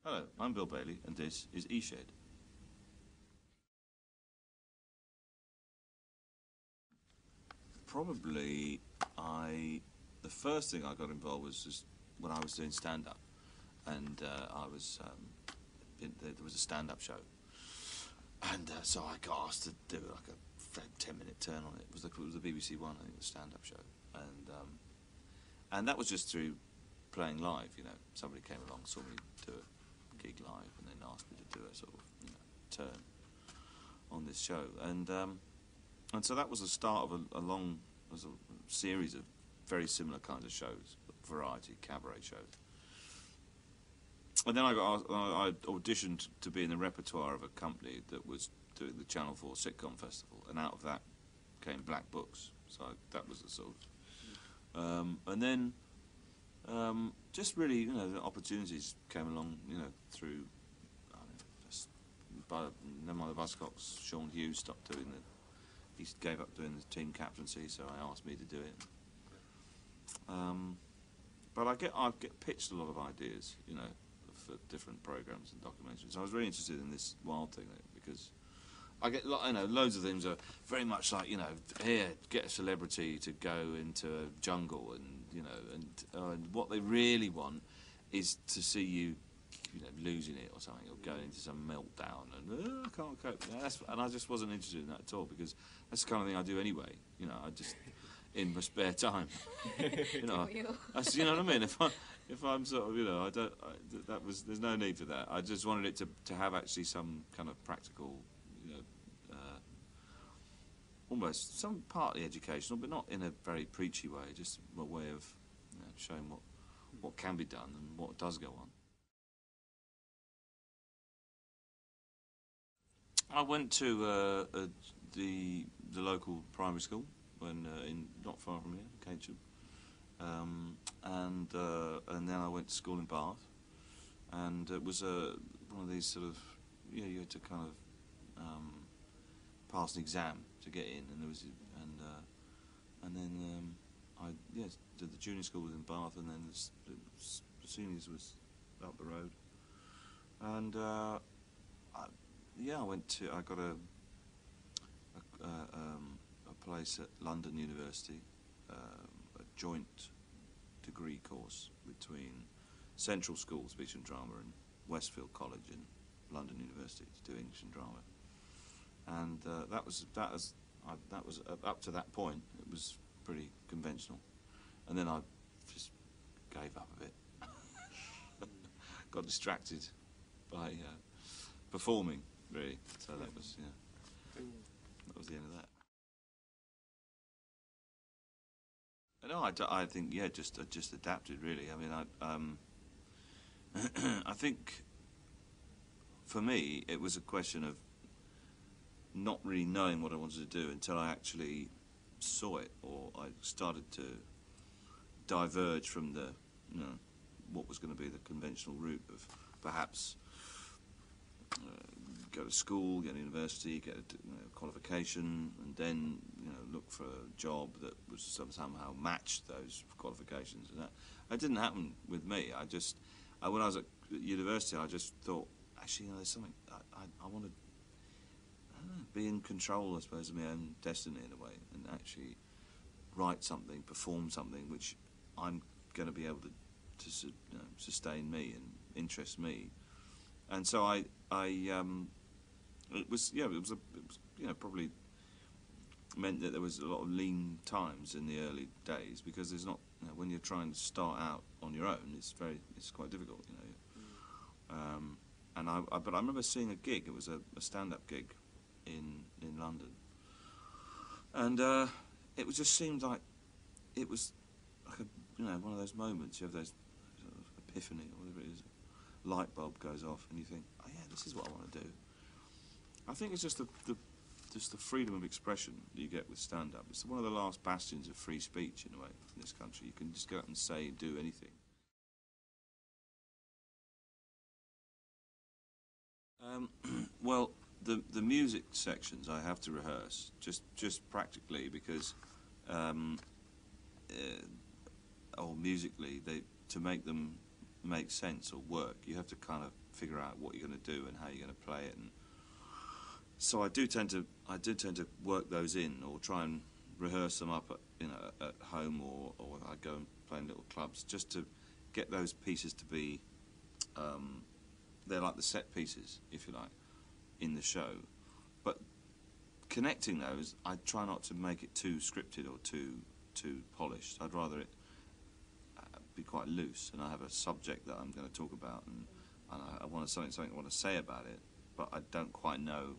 Hello, I'm Bill Bailey, and this is E-Shed. Probably, the first thing I got involved was just when I was doing stand-up, and there was a stand-up show, and so I got asked to do like a 10-minute turn on it. It was the BBC One, I think, the stand-up show, and that was just through playing live. You know, somebody came along, saw me do a gig live, and then asked me to do a sort of turn on this show, and so that was the start of a series of very similar kinds of shows, variety cabaret shows. And then I auditioned to be in the repertoire of a company that was doing the Channel 4 sitcom festival, and out of that came Black Books. So that was the sort of, and then just really, the opportunities came along, through. Then one of the Buzzcocks, Sean Hughes, stopped doing he gave up doing the team captaincy, so I asked me to do it. But I get pitched a lot of ideas, for different programs and documentaries. I was really interested in this wild thing because I get, loads of things are very much like, here, get a celebrity to go into a jungle, and what they really want is to see you, losing it or something, or going into some meltdown, and I can't cope. And I just wasn't interested in that at all, because that's the kind of thing I do anyway. I just in my spare time. you know what I mean. If I'm sort of, there's no need for that. I just wanted it to have actually some kind of practical, almost some partly educational, but not in a very preachy way. Just a way of showing what can be done and what does go on. I went to the local primary school not far from here, Cambridge, and then I went to school in Bath, and it was one of these sort of you had to kind of pass an exam to get in, and there was and then I did the junior school was in Bath, and then the seniors was up the road, and I got a place at London University, a joint degree course between Central School Speech and Drama and Westfield College in London University to do English and Drama, and that was up to that point it was pretty conventional, and then I just gave up a bit, got distracted by performing. Really, so that was the end of that. No, I think just adapted really. I mean, I think for me it was a question of not really knowing what I wanted to do until I actually saw it, or I started to diverge from the what was going to be the conventional route of perhaps. Go to school, get to university, get a qualification, and then look for a job that was somehow matched those qualifications. And that didn't happen with me. When I was at university, I just thought, actually, there's something I want to be in control, I suppose, of my own destiny in a way, and actually write something, perform something which I'm going to be able to sustain me and interest me. And so it was probably meant that there was a lot of lean times in the early days, because there's not, when you're trying to start out on your own, it's quite difficult, but I remember seeing a gig. It was a stand-up gig in London, and it just seemed like it was like one of those moments. You have those sort of epiphany or whatever it is. Light bulb goes off, and you think, oh yeah, this is what I want to do. I think it's just the freedom of expression that you get with stand-up. It's one of the last bastions of free speech in a way in this country. You can just go up and say, do anything. Well, the music sections I have to rehearse just practically because, or musically, to make them make sense or work, you have to kind of figure out what you're going to do and how you're going to play it. And so I do tend to work those in, or try and rehearse them up at home, or I go and play in little clubs, just to get those pieces to be they're like the set pieces, if you like, in the show. But connecting those, I try not to make it too scripted or too polished. I'd rather it be quite loose, and I have a subject that I'm going to talk about, and I want something I want to say about it, but I don't quite know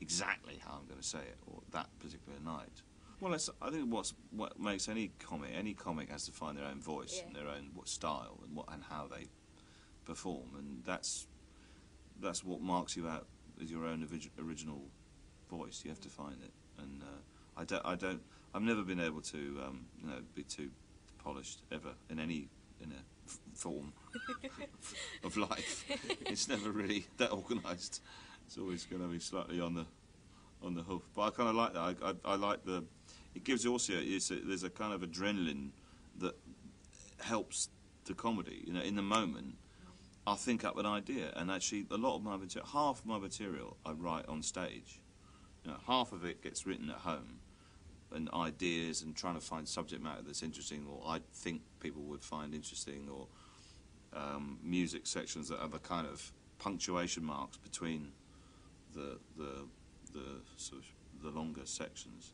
exactly how I'm going to say it, or that particular night. Well, I think what makes any comic has to find their own voice and their own style and how they perform, and that's what marks you out as your own original voice. You have to find it, and I've never been able to be too polished ever in a form of life. It's never really that organised. It's always going to be slightly on the hoof. But I kind of like that. I like it gives also there's a kind of adrenaline that helps the comedy. In the moment, I'll think up an idea, and actually a lot of my material, half my material, I write on stage. Half of it gets written at home, and ideas, and trying to find subject matter that's interesting, or I think people would find interesting, or music sections that have a kind of punctuation marks between the sort of the longer sections.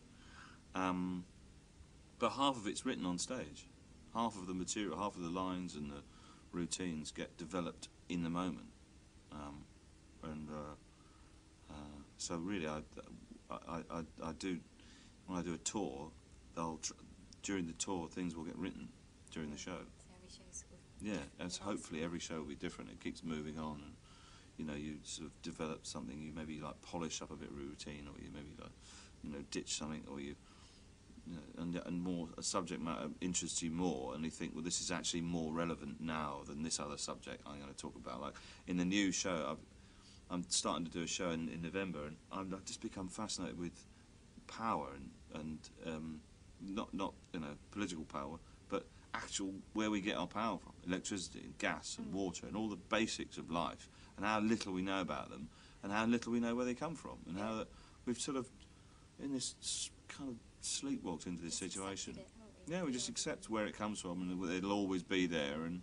But half of it's written on stage. Half of the material, half of the lines and the routines get developed in the moment. So really, I do, when I do a tour, during the tour things will get written during the show. So every show sort of as hopefully every show will be different. It keeps moving on, and you sort of develop something. You maybe like polish up a bit of routine, or you maybe like ditch something, or and more a subject matter interests you more, and you think, well, this is actually more relevant now than this other subject I'm going to talk about. Like in the new show, I'm starting to do a show in November, and I've just become fascinated with power and not political power, but actual where we get our power from, electricity and gas and water and all the basics of life, and how little we know about them, and how little we know where they come from, and how that we've sort of in this kind of sleepwalked into this situation. We just accept where it comes from, and it'll always be there, and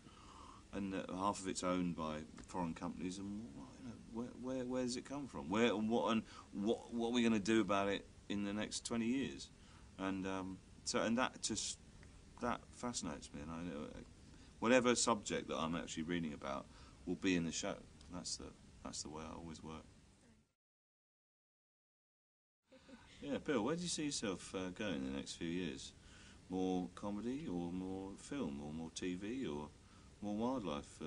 half of it's owned by foreign companies, and where does it come from? What are we going to do about it in the next 20 years? And that fascinates me, and whatever subject that I'm actually reading about will be in the show. That's the way I always work. Yeah, Bill, where do you see yourself going in the next few years? More comedy, or more film, or more TV, or more wildlife?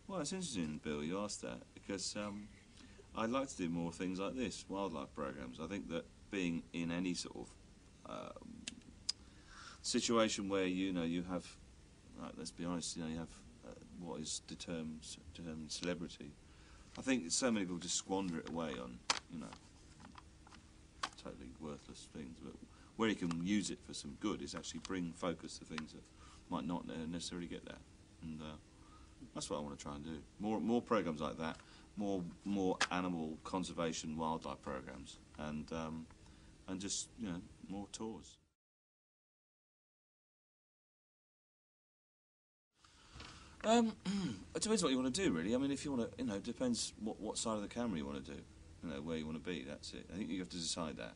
Well, it's interesting, Bill, you asked that, because I'd like to do more things like this, wildlife programmes. I think that being in any sort of situation where you have, let's be honest, you have what is determined celebrity. I think so many people just squander it away on totally worthless things, but where you can use it for some good is actually bring focus to things that might not necessarily get that, and that's what I want to try and do. More programs like that, more animal conservation, wildlife programs, and just more tours. It depends what you want to do, really. I mean, if you want to, it depends what side of the camera you want to do. Where you want to be, that's it. I think you have to decide that.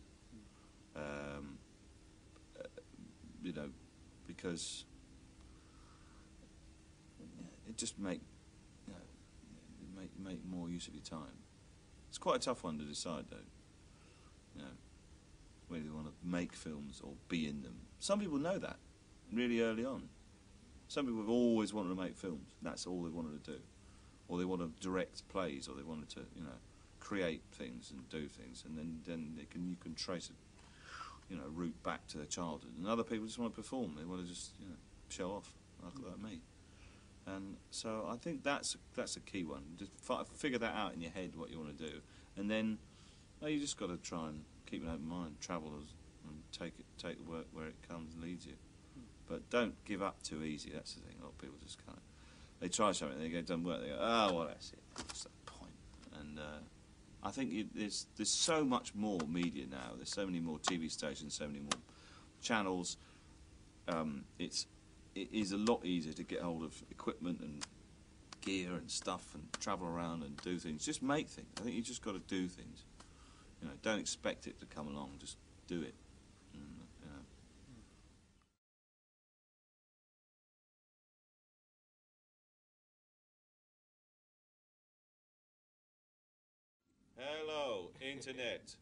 Because it just make more use of your time. It's quite a tough one to decide, though. Whether you want to make films or be in them. Some people know that really early on. Some people have always wanted to make films. That's all they wanted to do, or they want to direct plays, or they wanted to, create things and do things, and then you can trace a route back to their childhood. And other people just want to perform. They want to just show off, like me. And so I think that's a key one. Just figure that out in your head what you want to do, and then you just got to try and keep an open mind, travel and take the work where it comes and leads you. But don't give up too easy. That's the thing. A lot of people just kind of They try something, they go, it doesn't work. They go, oh, well, that's it. What's the point? And I think there's so much more media now. There's so many more TV stations, so many more channels. It is a lot easier to get hold of equipment and gear and stuff and travel around and do things. Just make things. I think you just got to do things. You know, don't expect it to come along. Just do it. And, you know. Hello, Internet.